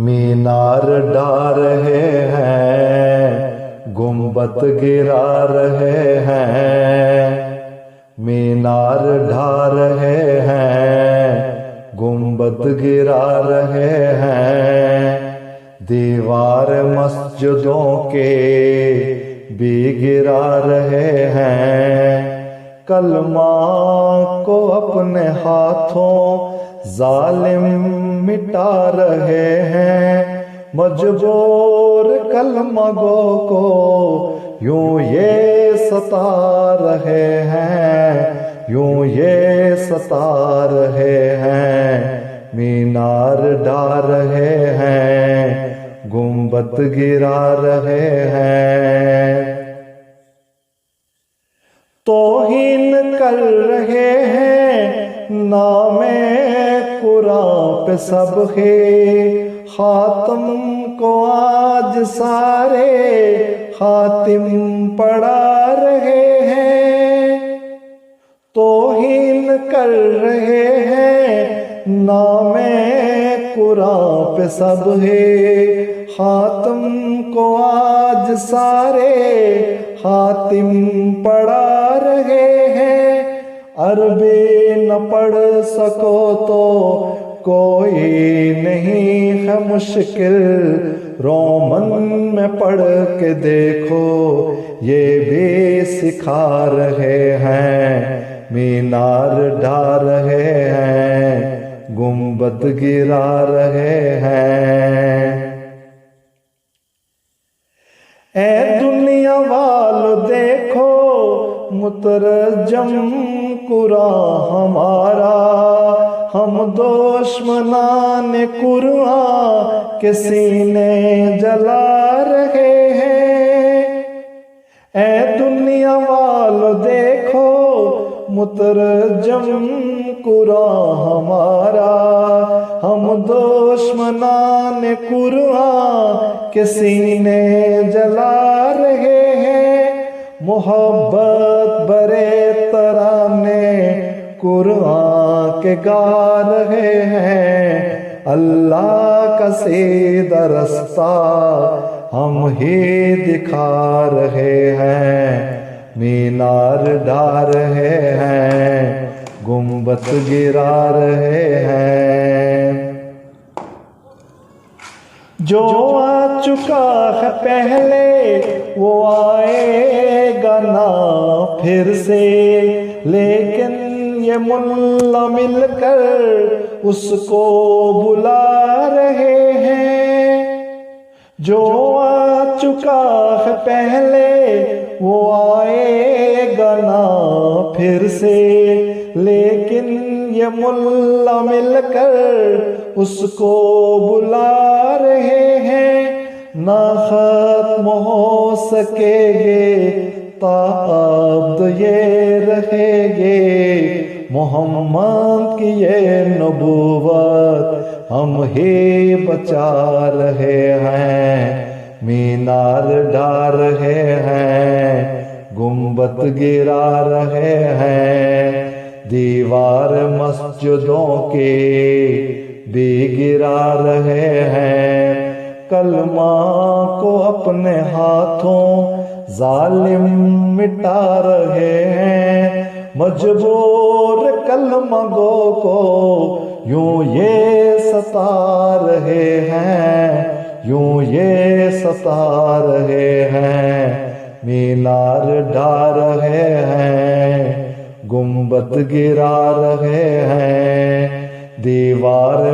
مینار ڈھا رہے ہیں، گنبد گرا رہے ہیں، مینار ڈھا رہے ہیں، گنبد گرا رہے ہیں، دیوار مسجدوں کے بھی گرا رہے ہیں، کلمہ کو اپنے ہاتھوں ظالم مٹا رہے ہیں، مجبور کلمہ گو کو یوں یہ ستا رہے ہیں، یوں یہ ستا رہے ہیں، مینار ڈھا رہے ہیں، گنبد گرا رہے ہیں، توہین کر رہے ہیں نام قرآن پہ سب ہے، خاتم کو آج سارے خاتم پڑھا رہے ہیں، توہین کر رہے ہیں نام قرآن پہ سب ہے، خاتم کو آج سارے خاتم پڑھا رہے ہیں، عربی نہ پڑھ سکو تو کوئی نہیں ہے مشکل، رومن میں پڑھ کے دیکھو یہ بھی سکھا رہے ہیں، مینار ڈھا رہے ہیں، گنبد گرا رہے ہیں، اے دنیا والو دیکھو مترجم قرآن ہمارا، ہم دشمنان قرآن کے سینے جلا رہے ہیں، اے دنیا والو دیکھو مترجم قرآن ہمارا، ہم دشمنان قرآن کے سینے جلا رہے ہیں، محبت برے ترانے قرآن کے گا رہے ہیں، اللہ کا سیدھا رستہ ہم ہی دکھا رہے ہیں، مینار ڈھا رہے ہیں، گنبد گرا رہے ہیں، جو آ چکا ہے پہلے وہ آئے گا نہ پھر سے، لیکن یہ ملا مل کر اس کو بلا رہے ہیں، جو آ چکا ہے پہلے وہ آئے گا نہ پھر سے، لیکن یہ ملا مل کر اس کو بلا رہے ہیں، نہ ختم ہو سکے گے تا ابد یہ رہے گے، محمد کی یہ نبوت ہم ہی بچا رہے ہیں، مینار ڈھا رہے ہیں، گنبد گرا رہے ہیں، دیوار مسجدوں کے بھی گرا رہے ہیں، کلمہ کو اپنے ہاتھوں ظالم مٹا رہے ہیں، مجبور کلمہ گو کو یوں یہ ستا رہے ہیں، یوں یہ ستا رہے ہیں، مینار ڈھا رہے ہیں، گنبد گرا رہے ہیں، دیوار